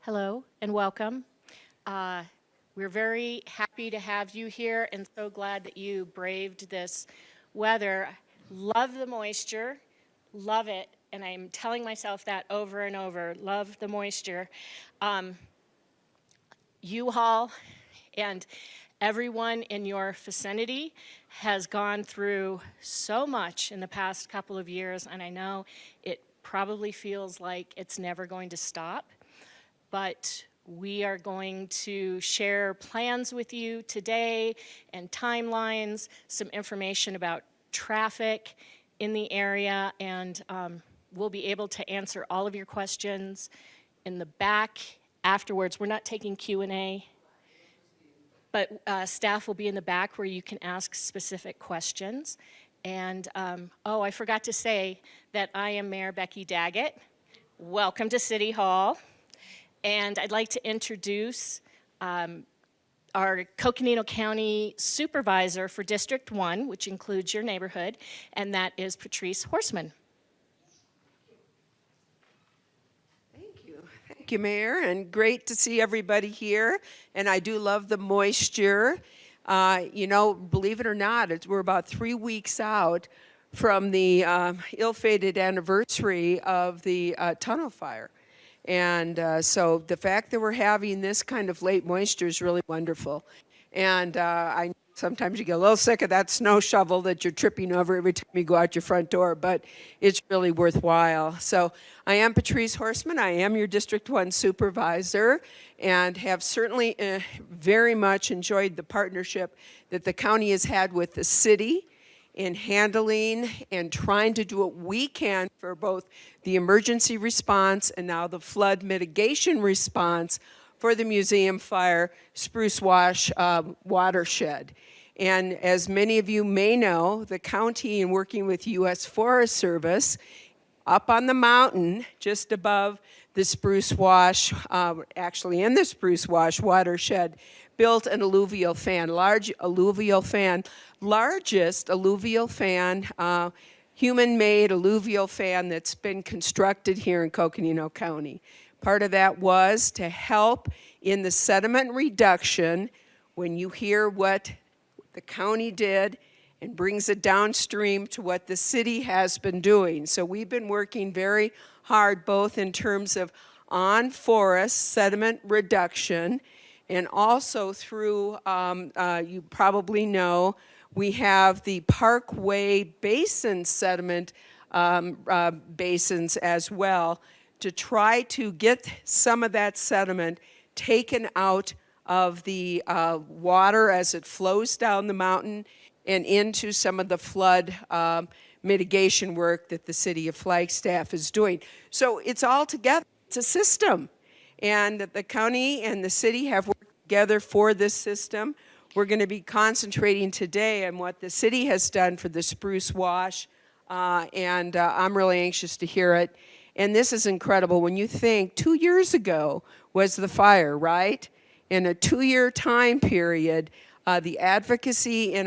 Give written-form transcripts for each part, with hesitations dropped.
Hello and welcome. Uh, we're very happy to have you here and so glad that you braved this weather. Love the moisture, love it, and I'm telling myself that over and over, love the moisture. U-Haul and everyone in your vicinity has gone through so much in the past couple of years, and I know it probably feels like it's never going to stop. But we are going to share plans with you today and timelines, some information about traffic in the area, and we'll be able to answer all of your questions in the back afterwards. We're not taking Q&A, but staff will be in the back where you can ask specific questions. And, I forgot to say that I am Mayor Becky Daggett. Welcome to City Hall. And I'd like to introduce our Coconino County Supervisor for District 1, which includes your neighborhood, and that is Patrice Horseman. Thank you, Mayor, and great to see everybody here. And I do love the moisture. Believe it or not, we're about 3 weeks out from the ill-fated anniversary of the tunnel fire. And so the fact that we're having this kind of late moisture is really wonderful. And I sometimes you get a little sick of that snow shovel that you're tripping over every time you go out your front door, but it's really worthwhile. So I am Patrice Horseman. I am your District 1 supervisor and have certainly very much enjoyed the partnership that the county has had with the city in handling and trying to do what we can for both the emergency response and now the flood mitigation response for the museum fire Spruce Wash watershed. And as many of you may know, the county, in working with U.S. Forest Service, up on the mountain just above the Spruce Wash, actually in the Spruce Wash watershed, built an alluvial fan, large alluvial fan, largest alluvial fan, human-made alluvial fan that's been constructed here in Coconino County. Part of that was to help in the sediment reduction. When you hear what the county did and brings it downstream to what the city has been doing. So we've been working very hard both in terms of on forest sediment reduction and also through, you probably know, we have the Parkway Basin sediment basins as well to try to get some of that sediment taken out of the water as it flows down the mountain and into some of the flood mitigation work that the city of Flagstaff is doing. So it's all together. It's a system. And the county and the city have worked together for this system. We're going to be concentrating today on what the city has done for the Spruce Wash, and I'm really anxious to hear it. And this is incredible. When you think 2 years ago was the fire, right? In a 2-year time period, the advocacy in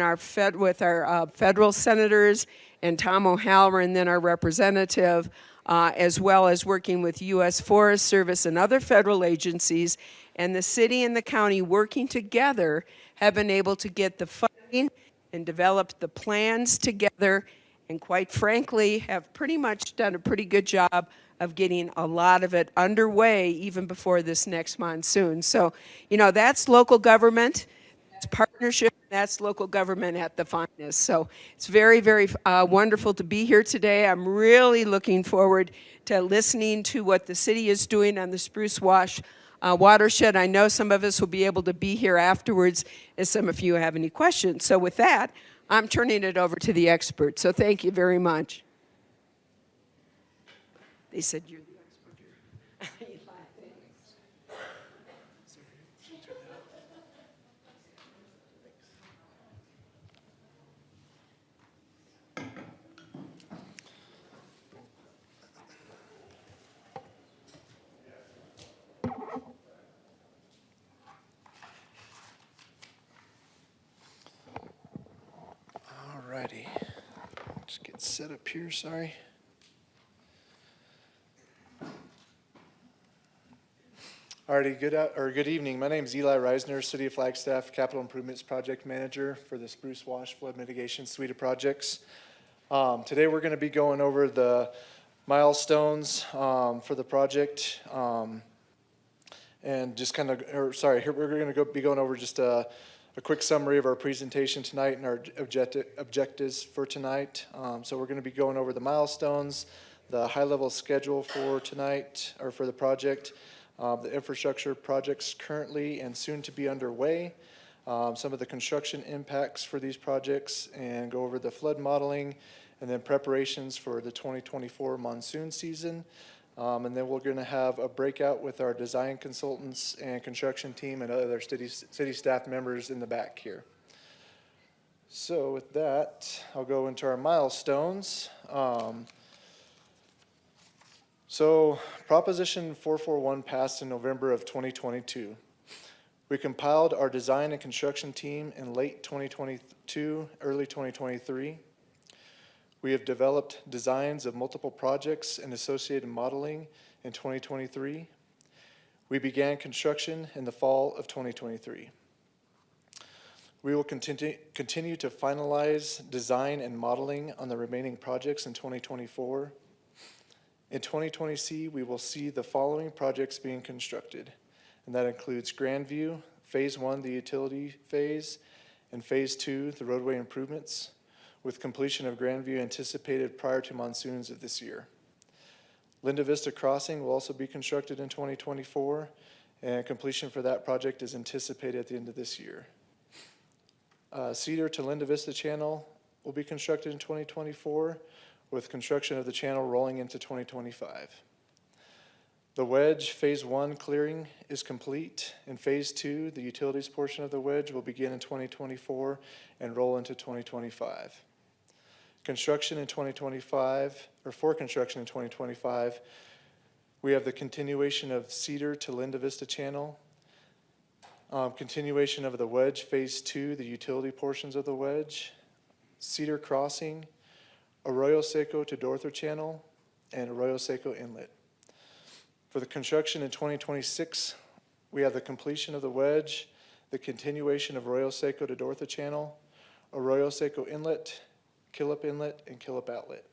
with our federal senators and Tom O'Halloran, then our representative, as well as working with U.S. Forest Service and other federal agencies, and the city and the county working together have been able to get the funding and develop the plans together, and quite frankly, have pretty much done a pretty good job of getting a lot of it underway even before this next monsoon. So, that's local government, that's partnership, that's local government at the finest. So it's very, very wonderful to be here today. I'm really looking forward to listening to what the city is doing on the Spruce Wash watershed. I know some of us will be able to be here afterwards if some of you have any questions. So with that, I'm turning it over to the experts. So thank you very much. They said you're the expert. Alrighty, just get set up here, sorry. Alrighty, good evening. My name is Eli Reisner, City of Flagstaff Capital Improvements Project Manager for the Spruce Wash Flood Mitigation Suite of projects. Today we're going to be going over the milestones for the project, and just kind of, we're going to be going over just a quick summary of our presentation tonight and our objectives for tonight. So we're going to be going over the milestones, the high-level schedule for tonight, or for the project, the infrastructure projects currently and soon to be underway, some of the construction impacts for these projects, and go over the flood modeling, and then preparations for the 2024 monsoon season. And then we're going to have a breakout with our design consultants and construction team and other city staff members in the back here. So with that, I'll go into our milestones. So Proposition 441 passed in November of 2022. We compiled our design and construction team in late 2022, early 2023. We have developed designs of multiple projects and associated modeling in 2023. We began construction in the fall of 2023. We will continue to finalize design and modeling on the remaining projects in 2024. In 2020, we will see the following projects being constructed, and that includes Grandview, Phase 1, the utility phase, and Phase 2, the roadway improvements, with completion of Grandview anticipated prior to monsoons of this year. Linda Vista Crossing will also be constructed in 2024, and completion for that project is anticipated at the end of this year. Cedar to Linda Vista Channel will be constructed in 2024, with construction of the channel rolling into 2025. The wedge Phase 1 clearing is complete, and Phase 2, the utilities portion of the wedge, will begin in 2024 and roll into 2025. Construction in 2025, or for construction in 2025, we have the continuation of Cedar to Linda Vista Channel, continuation of the wedge Phase 2, the utility portions of the wedge, Cedar Crossing, Arroyo Seco to Dorther Channel, and Arroyo Seco Inlet. For the construction in 2026, we have the completion of the wedge, the continuation of Arroyo Seco to Dorther Channel, Arroyo Seco Inlet, Killip Inlet, and Killip Outlet.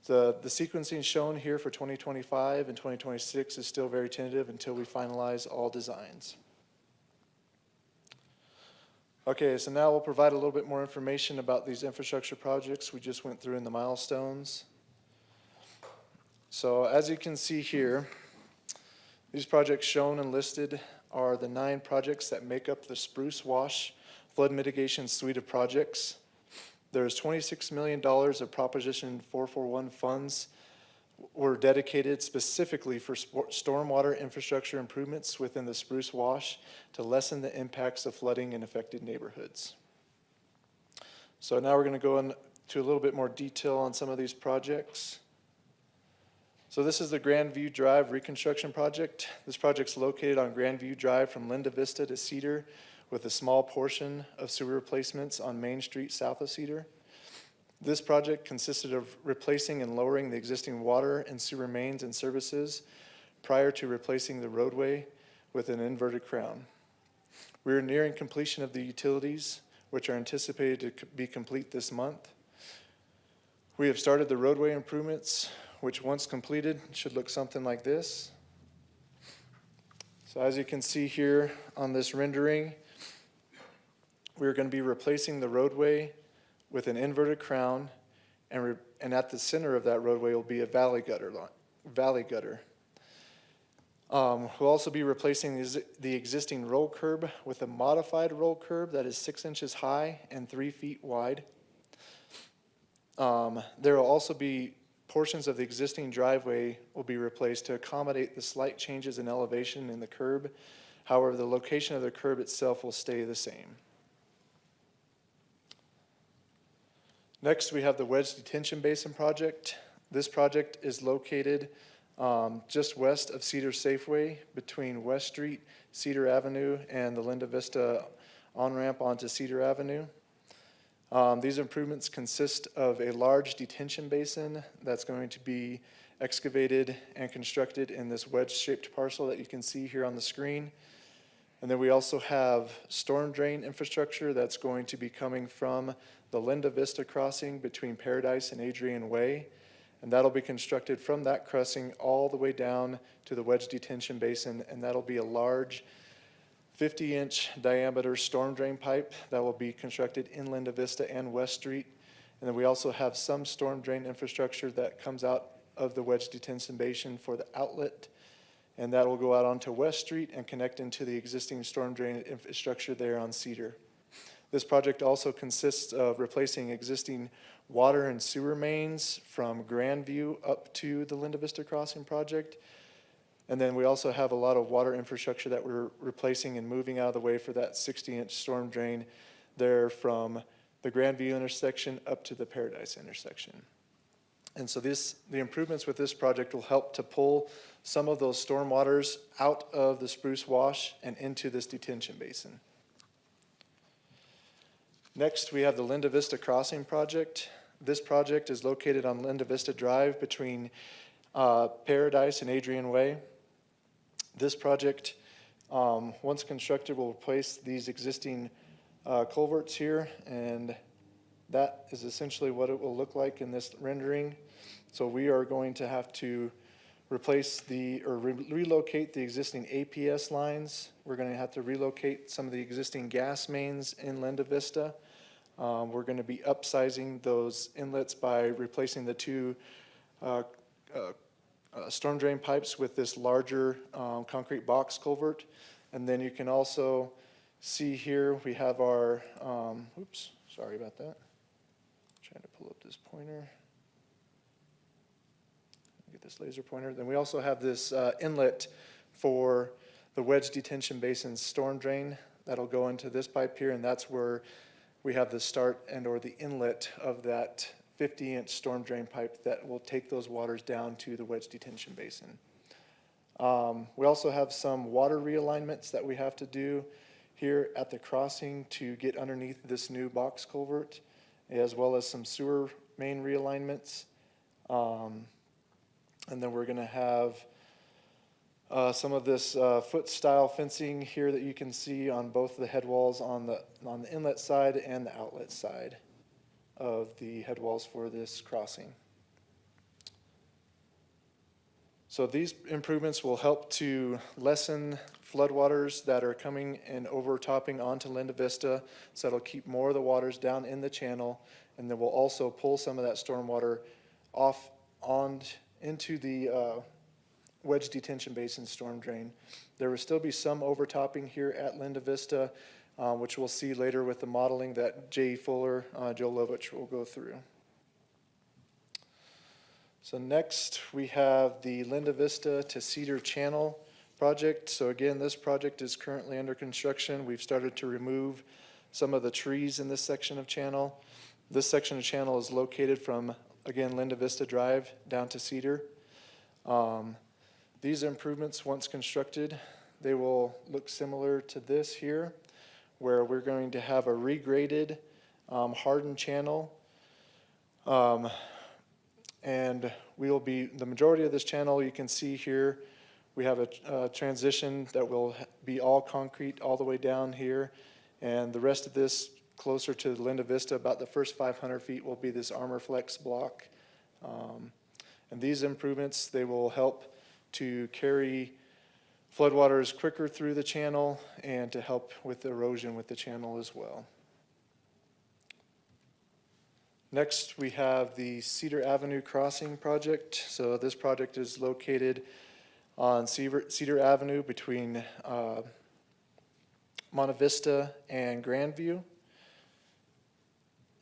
The sequencing shown here for 2025 and 2026 is still very tentative until we finalize all designs. Okay, so now we'll provide a little bit more information about these infrastructure projects we just went through in the milestones. So as you can see here, these projects shown and listed are the 9 projects that make up the Spruce Wash Flood Mitigation Suite of projects. There's $26 million of Proposition 441 funds were dedicated specifically for stormwater infrastructure improvements within the Spruce Wash to lessen the impacts of flooding in affected neighborhoods. So now we're going to go into a little bit more detail on some of these projects. So this is the Grandview Drive reconstruction project. This project's located on Grandview Drive from Linda Vista to Cedar, with a small portion of sewer replacements on Main Street south of Cedar. This project consisted of replacing and lowering the existing water and sewer mains and services prior to replacing the roadway with an inverted crown. We are nearing completion of the utilities, which are anticipated to be complete this month. We have started the roadway improvements, which once completed should look something like this. So as you can see here on this rendering, we're going to be replacing the roadway with an inverted crown, and at the center of that roadway will be a valley gutter. We'll also be replacing the existing roll curb with a modified roll curb that is 6 inches high and 3 feet wide. There will also be portions of the existing driveway will be replaced to accommodate the slight changes in elevation in the curb. However, the location of the curb itself will stay the same. Next, we have the Wedge Detention Basin project. This project is located just west of Cedar Safeway between West Street, Cedar Avenue, and the Linda Vista on-ramp onto Cedar Avenue. These improvements consist of a large detention basin that's going to be excavated and constructed in this wedge-shaped parcel that you can see here on the screen. And then we also have storm drain infrastructure that's going to be coming from the Linda Vista crossing between Paradise and Adrian Way. And that'll be constructed from that crossing all the way down to the wedge detention basin. And that'll be a large 50-inch diameter storm drain pipe that will be constructed in Linda Vista and West Street. And then we also have some storm drain infrastructure that comes out of the wedge detention basin for the outlet. And that will go out onto West Street and connect into the existing storm drain infrastructure there on Cedar. This project also consists of replacing existing water and sewer mains from Grandview up to the Linda Vista Crossing project. And then we also have a lot of water infrastructure that we're replacing and moving out of the way for that 60-inch storm drain there from the Grandview intersection up to the Paradise intersection. And so the improvements with this project will help to pull some of those storm waters out of the Spruce Wash and into this detention basin. Next, we have the Linda Vista Crossing project. This project is located on Linda Vista Drive between Paradise and Adrian Way. This project, once constructed, will replace these existing culverts here, and that is essentially what it will look like in this rendering. So we are going to have to replace relocate the existing APS lines. We're going to have to relocate some of the existing gas mains in Linda Vista. We're going to be upsizing those inlets by replacing the two storm drain pipes with this larger concrete box culvert. And then you can also see here we have our, oops, sorry about that. Trying to pull up this pointer. Get this laser pointer. Then we also have this inlet for the wedge detention basin storm drain. That'll go into this pipe here, and that's where we have the start and or the inlet of that 50-inch storm drain pipe that will take those waters down to the wedge detention basin. We also have some water realignments that we have to do here at the crossing to get underneath this new box culvert, as well as some sewer main realignments. And then we're going to have some of this foot-style fencing here that you can see on both the head walls on the inlet side and the outlet side of the head walls for this crossing. So these improvements will help to lessen floodwaters that are coming and overtopping onto Linda Vista, so it'll keep more of the waters down in the channel, and then we'll also pull some of that stormwater off into the wedge detention basin storm drain. There will still be some overtopping here at Linda Vista, which we'll see later with the modeling that Jay Fuller, Joe Lovich will go through. So next we have the Linda Vista to Cedar Channel project. So again, this project is currently under construction. We've started to remove some of the trees in this section of channel. This section of channel is located from, again, Linda Vista Drive down to Cedar. These improvements, once constructed, they will look similar to this here, where we're going to have a regraded, hardened channel. And we will be, the majority of this channel you can see here, we have a transition that will be all concrete all the way down here. And the rest of this, closer to Linda Vista, about the first 500 feet, will be this Armor Flex block. And these improvements, they will help to carry floodwaters quicker through the channel and to help with the erosion with the channel as well. Next, we have the Cedar Avenue Crossing project. So this project is located on Cedar Avenue between Monte Vista and Grandview.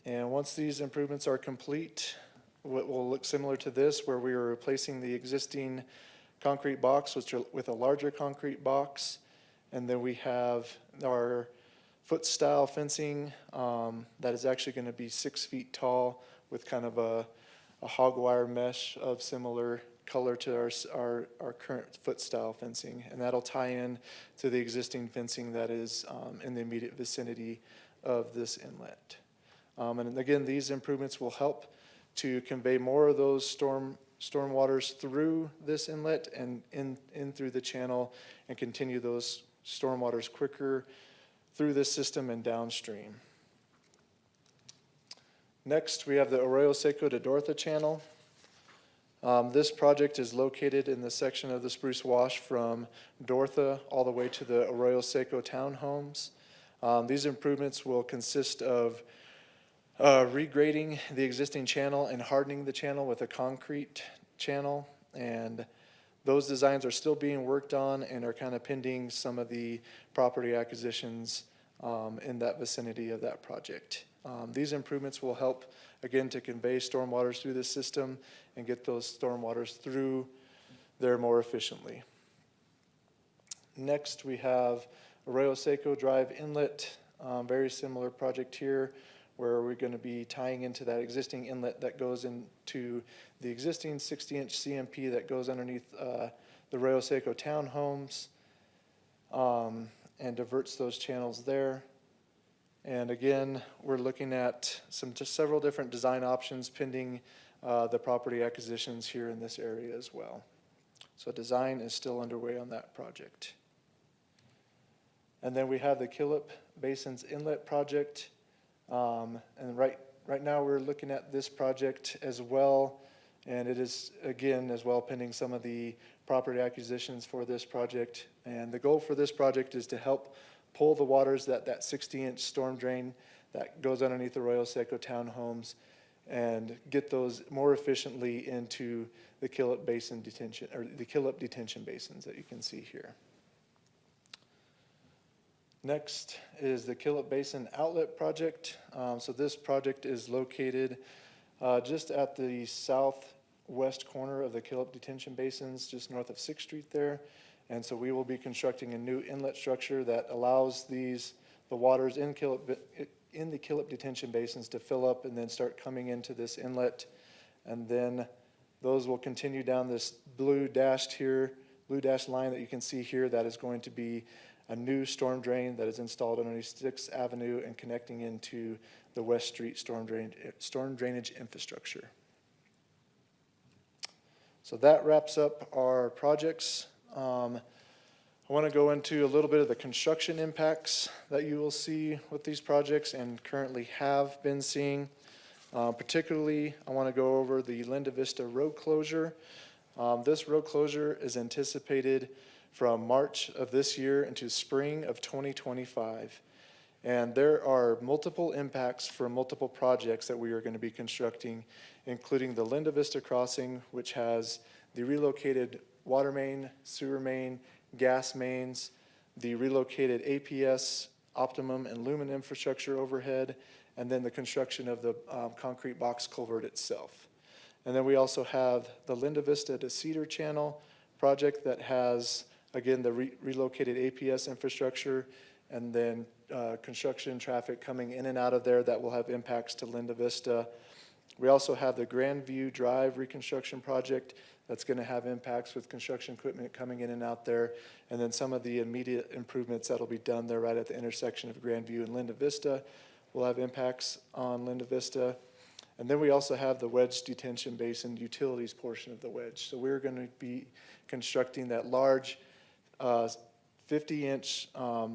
And once these improvements are complete, it will look similar to this, where we are replacing the existing concrete box with a larger concrete box. And then we have our foot-style fencing that is actually going to be 6 feet tall with kind of a hog wire mesh of similar color to our current foot-style fencing. And that'll tie in to the existing fencing that is in the immediate vicinity of this inlet. And again, these improvements will help to convey more of those storm stormwaters through this inlet and in through the channel and continue those stormwaters quicker through this system and downstream. Next, we have the Arroyo Seco to Dorotha channel. This project is located in the section of the Spruce Wash from Dorotha all the way to the Arroyo Seco townhomes. These improvements will consist of regrading the existing channel and hardening the channel with a concrete channel. And those designs are still being worked on and are kind of pending some of the property acquisitions in that vicinity of that project. These improvements will help, again, to convey stormwaters through the system and get those stormwaters through there more efficiently. Next, we have Arroyo Seco Drive Inlet, very similar project here, where we're going to be tying into that existing inlet that goes into the existing 60-inch CMP that goes underneath the Arroyo Seco townhomes and diverts those channels there. And again, we're looking at several different design options pending the property acquisitions here in this area as well. So design is still underway on that project. And then we have the Killip Basin's Inlet project. And right now we're looking at this project as well. And it is, again, as well pending some of the property acquisitions for this project. And the goal for this project is to help pull the waters that 60-inch storm drain that goes underneath the Arroyo Seco townhomes and get those more efficiently into the Killip Basin detention, or the Killip detention basins that you can see here. Next is the Killip Basin Outlet Project. So this project is located just at the southwest corner of the Killip detention basins, just north of 6th Street there. And so we will be constructing a new inlet structure that allows the waters in the Killip detention basins to fill up and then start coming into this inlet. And then those will continue down this blue dashed line that you can see here. That is going to be a new storm drain that is installed underneath 6th Avenue and connecting into the West Street storm drainage infrastructure. So that wraps up our projects. I want to go into a little bit of the construction impacts that you will see with these projects and currently have been seeing. Particularly, I want to go over the Linda Vista road closure. This road closure is anticipated from March of this year into spring of 2025. And there are multiple impacts from multiple projects that we are going to be constructing, including the Linda Vista crossing, which has the relocated water main, sewer main, gas mains, the relocated APS, Optimum, and Lumen infrastructure overhead, and then the construction of the concrete box culvert itself. And then we also have the Linda Vista to Cedar Channel project that has, again, the relocated APS infrastructure, and then construction traffic coming in and out of there that will have impacts to Linda Vista. We also have the Grandview Drive reconstruction project that's going to have impacts with construction equipment coming in and out there, and then some of the immediate improvements that'll be done there right at the intersection of Grandview and Linda Vista will have impacts on Linda Vista. And then we also have the Wedge Detention Basin utilities portion of the wedge. So we're going to be constructing that large 50-inch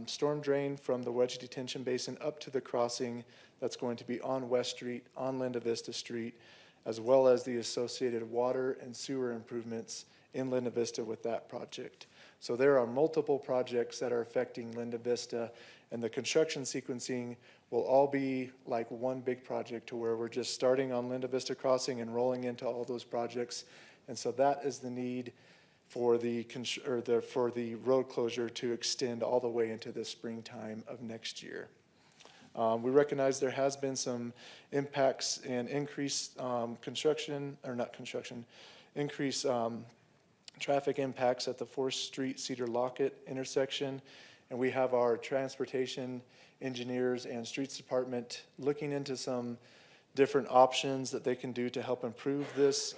storm drain from the Wedge Detention Basin up to the crossing that's going to be on West Street, on Linda Vista Street, as well as the associated water and sewer improvements in Linda Vista with that project. So there are multiple projects that are affecting Linda Vista, and the construction sequencing will all be like one big project to where we're just starting on Linda Vista Crossing and rolling into all those projects. And so that is the need for the road closure to extend all the way into the springtime of next year. We recognize there has been some impacts and increased increased traffic impacts at the 4th Street Cedar Lockett intersection. And we have our transportation engineers and streets department looking into some different options that they can do to help improve this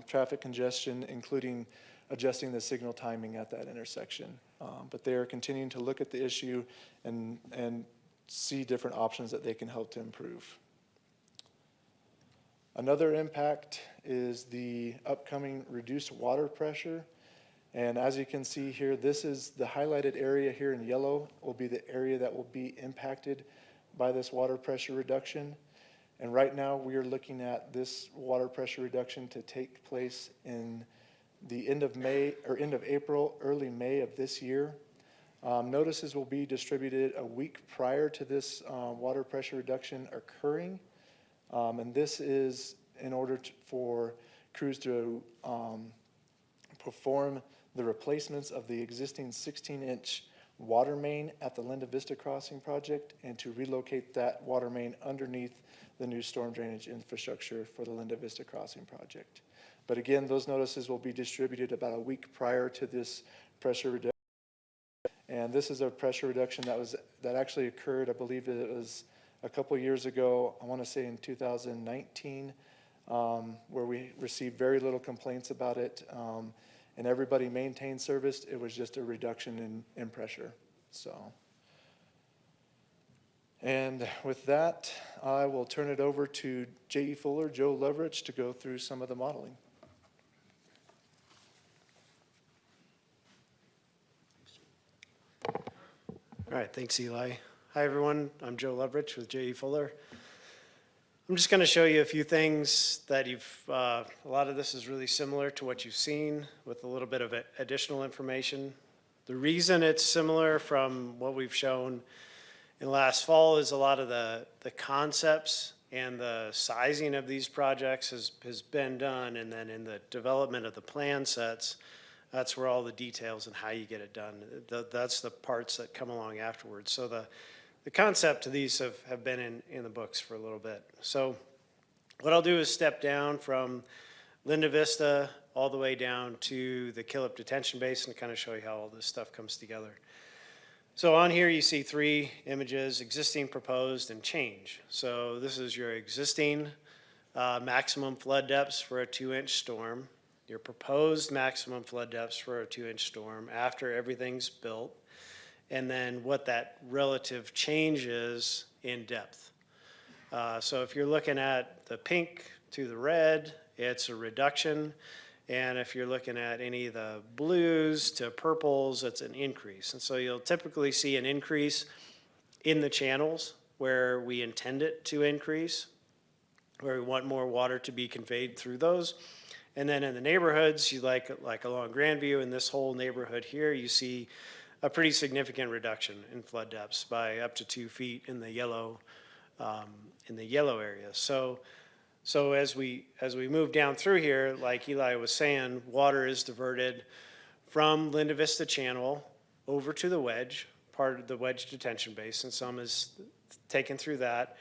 traffic congestion, including adjusting the signal timing at that intersection. But they are continuing to look at the issue and see different options that they can help to improve. Another impact is the upcoming reduced water pressure. And as you can see here, this is the highlighted area here in yellow will be the area that will be impacted by this water pressure reduction. And right now we are looking at this water pressure reduction to take place in the end of May or end of April, early May of this year. Notices will be distributed a week prior to this water pressure reduction occurring. And this is in order for crews to perform the replacements of the existing 16-inch water main at the Linda Vista Crossing project and to relocate that water main underneath the new storm drainage infrastructure for the Linda Vista Crossing project. But again, those notices will be distributed about a week prior to this pressure reduction. And this is a pressure reduction that actually occurred, I believe it was a couple years ago, I want to say in 2019, where we received very little complaints about it. And everybody maintained service. It was just a reduction in pressure. So, and with that, I will turn it over to J.E. Fuller, Joe Leverage, to go through some of the modeling. All right, thanks, Eli. Hi, everyone. I'm Joe Leverage with J.E. Fuller. I'm just going to show you a few things that a lot of this is really similar to what you've seen with a little bit of additional information. The reason it's similar from what we've shown in last fall is a lot of the concepts and the sizing of these projects has been done, and then in the development of the plan sets, that's where all the details and how you get it done. That's the parts that come along afterwards. So the concept of these have been in the books for a little bit. So what I'll do is step down from Linda Vista all the way down to the Killip Detention Basin to kind of show you how all this stuff comes together. So on here you see three images: existing, proposed, and change. So this is your existing maximum flood depths for a 2-inch storm, your proposed maximum flood depths for a 2-inch storm after everything's built, and then what that relative change is in depth. So if you're looking at the pink to the red, it's a reduction. And if you're looking at any of the blues to purples, it's an increase. And so you'll typically see an increase in the channels where we intend it to increase, where we want more water to be conveyed through those. And then in the neighborhoods, you like along Grandview, in this whole neighborhood here, you see a pretty significant reduction in flood depths by up to 2 feet in the yellow area. So as we move down through here, like Eli was saying, water is diverted from Linda Vista Channel over to the wedge, part of the wedge detention basin. Some is taken through that.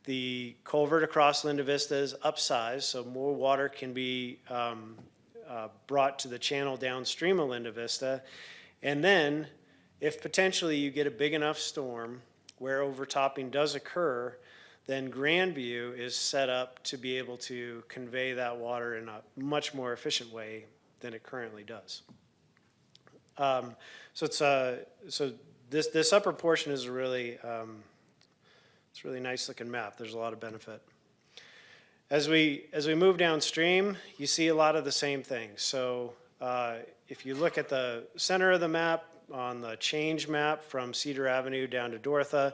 The culvert across Linda Vista is upsized, so more water can be brought to the channel downstream of Linda Vista. And then, if potentially you get a big enough storm where overtopping does occur, then Grandview is set up to be able to convey that water in a much more efficient way than it currently does. So this upper portion is a really it's a really nice looking map. There's a lot of benefit. As we move downstream, you see a lot of the same things. So if you look at the center of the map on the change map from Cedar Avenue down to Dorotha,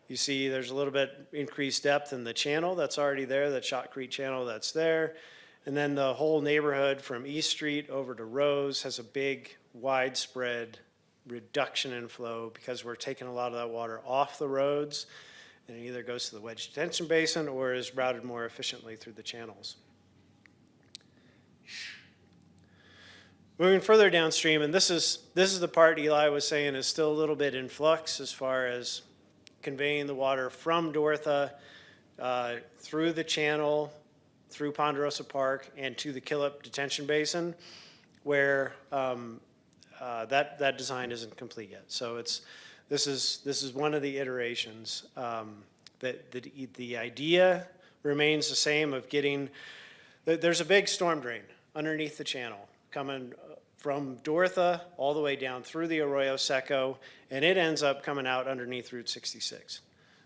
you see there's a little bit increased depth in the channel that's already there, that Shot Creek channel that's there. And then the whole neighborhood from East Street over to Rose has a big widespread reduction in flow because we're taking a lot of that water off the roads, and it either goes to the wedge detention basin or is routed more efficiently through the channels. Moving further downstream, and this is the part Eli was saying is still a little bit in flux as far as conveying the water from Dorotha through the channel, through Ponderosa Park, and to the Killip Detention Basin, where that design isn't complete yet. So this is one of the iterations. The idea remains the same of getting. There's a big storm drain underneath the channel coming from Dorotha all the way down through the Arroyo Seco, and it ends up coming out underneath Route 66.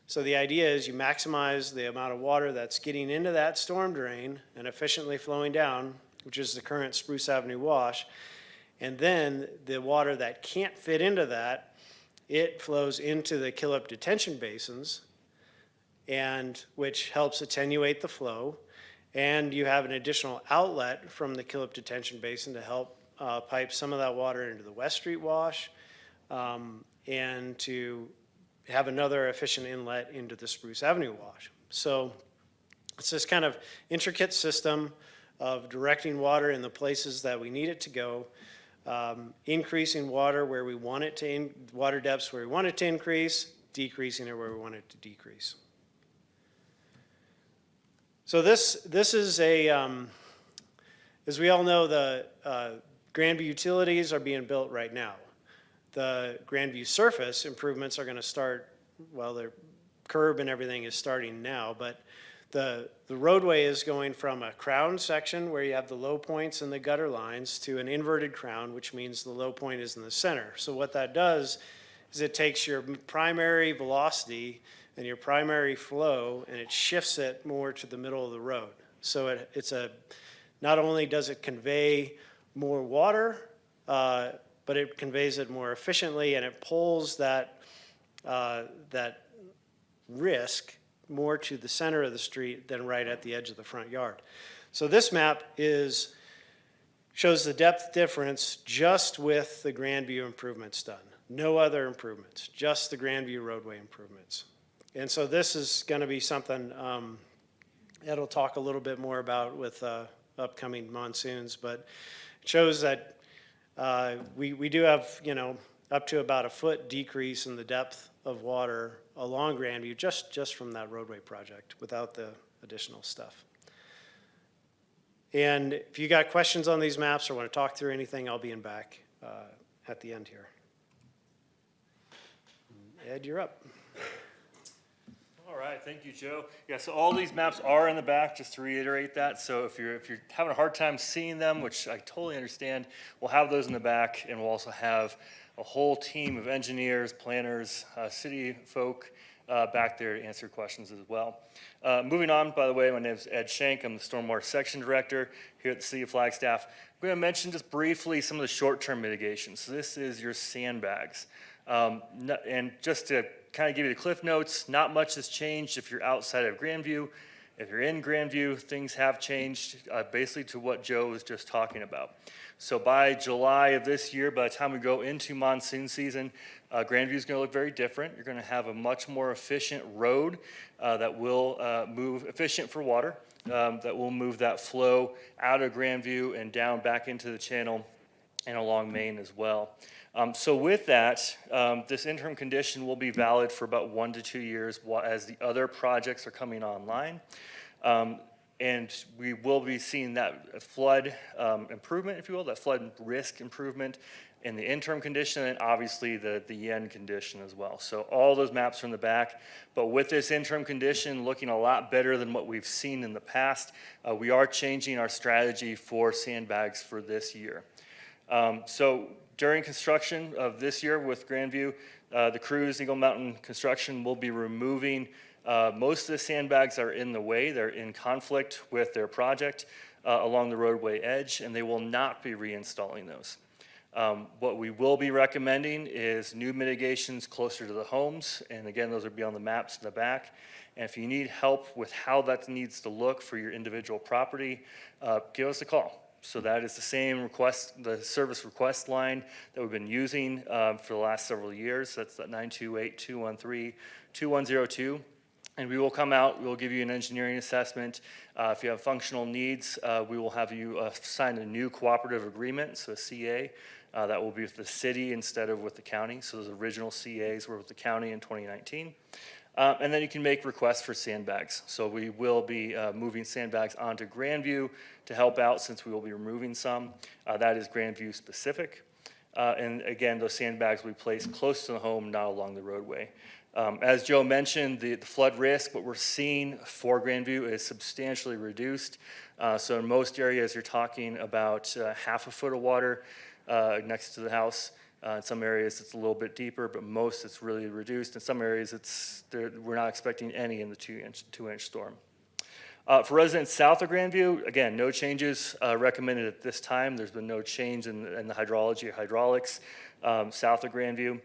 So the idea is you maximize the amount of water that's getting into that storm drain and efficiently flowing down, which is the current Spruce Avenue wash. And then the water that can't fit into that, it flows into the Killip detention basins, and which helps attenuate the flow. And you have an additional outlet from the Killip detention basin to help pipe some of that water into the West Street wash, and to have another efficient inlet into the Spruce Avenue wash. So it's this kind of intricate system of directing water in the places that we need it to go, increasing water where we want it to, water depths where we want it to increase, decreasing it where we want it to decrease. So this is a, as we all know, the Grandview utilities are being built right now. The Grandview surface improvements are going to start, well, the curb and everything is starting now, but the roadway is going from a crown section where you have the low points and the gutter lines to an inverted crown, which means the low point is in the center. So what that does is it takes your primary velocity and your primary flow and it shifts it more to the middle of the road. So it's not only does it convey more water, but it conveys it more efficiently, and it pulls that risk more to the center of the street than right at the edge of the front yard. So this map shows the depth difference just with the Grandview improvements done. No other improvements, just the Grandview roadway improvements. And so this is going to be something Ed will talk a little bit more about with upcoming monsoons, but it shows that we do have, up to about a foot decrease in the depth of water along Grandview just from that roadway project without the additional stuff. And if you got questions on these maps or want to talk through anything, I'll be in back at the end here. Ed, you're up. All right, thank you, Joe. Yeah, so all these maps are in the back, just to reiterate that. So if you're having a hard time seeing them, which I totally understand, we'll have those in the back, and we'll also have a whole team of engineers, planners, city folk back there to answer questions as well. Moving on, by the way, my name is Ed Shank. I'm the Stormwater Section Director here at the City of Flagstaff. I'm going to mention just briefly some of the short-term mitigations. So this is your sandbags. And just to kind of give you the cliff notes, not much has changed if you're outside of Grandview. If you're in Grandview, things have changed basically to what Joe was just talking about. So by July of this year, by the time we go into monsoon season, Grandview is going to look very different. You're going to have a much more efficient road that will move, efficient for water, that will move that flow out of Grandview and down back into the channel and along Main as well. So with that, this interim condition will be valid for about 1 to 2 years as the other projects are coming online. And we will be seeing that flood improvement, if you will, that flood risk improvement in the interim condition, and obviously the end condition as well. So all those maps are in the back, but with this interim condition looking a lot better than what we've seen in the past, we are changing our strategy for sandbags for this year. So during construction of this year with Grandview, the crews, Eagle Mountain Construction, will be removing most of the sandbags that are in the way. They're in conflict with their project along the roadway edge, and they will not be reinstalling those. What we will be recommending is new mitigations closer to the homes, and again, those will be on the maps in the back. And if you need help with how that needs to look for your individual property, give us a call. So that is the same request, the service request line that we've been using for the last several years. That's that 928-213-2102. And we will come out, we will give you an engineering assessment. If you have functional needs, we will have you sign a new cooperative agreement, so a CA. That will be with the city instead of with the county. So those original CAs were with the county in 2019. And then you can make requests for sandbags. So we will be moving sandbags onto Grandview to help out since we will be removing some. That is Grandview specific. And again, those sandbags will be placed close to the home, not along the roadway. As Joe mentioned, the flood risk, what we're seeing for Grandview is substantially reduced. So in most areas, you're talking about half a foot of water next to the house. In some areas, it's a little bit deeper, but most it's really reduced. In some areas, we're not expecting any in the two-inch storm. For residents south of Grandview, again, no changes recommended at this time. There's been no change in the hydrology or hydraulics south of Grandview.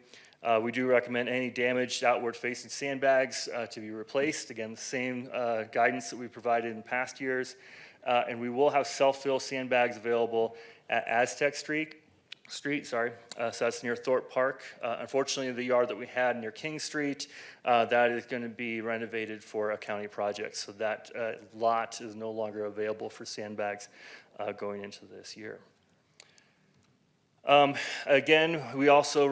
We do recommend any damaged outward-facing sandbags to be replaced. Again, the same guidance that we provided in past years. And we will have self-fill sandbags available at Aztec Street. So that's near Thorpe Park. Unfortunately, the yard that we had near King Street, that is going to be renovated for a county project. So that lot is no longer available for sandbags going into this year. Again, we also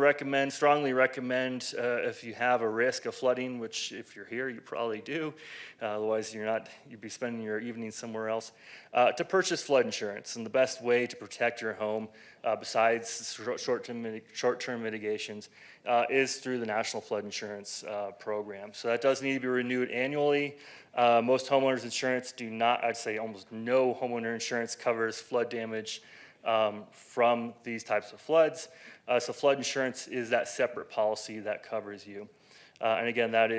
strongly recommend if you have a risk of flooding, which if you're here, you probably do, otherwise you'd be spending your evening somewhere else, to purchase flood insurance. And the best way to protect your home, besides short-term mitigations, is through the National Flood Insurance Program. So that does need to be renewed annually. Most homeowners insurance do not, I'd say almost no homeowner insurance covers flood damage from these types of floods. So flood insurance is that separate policy that covers you. And again, that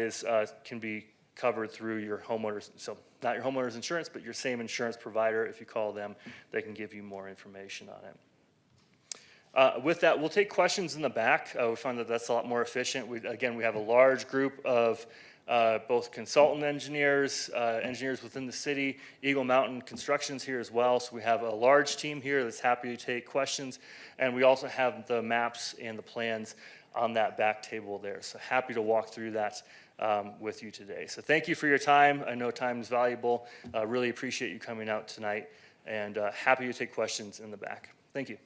can be covered through your homeowners, so not your homeowner's insurance, but your same insurance provider. If you call them, they can give you more information on it. With that, we'll take questions in the back. We found that that's a lot more efficient. We have a large group of both consultant engineers, engineers within the city. Eagle Mountain Construction's here as well, so we have a large team here that's happy to take questions, and we also have the maps and the plans on that back table there. So happy to walk through that with you today. So thank you for your time. I know time is valuable. Really appreciate you coming out tonight, and happy to take questions in the back. Thank you.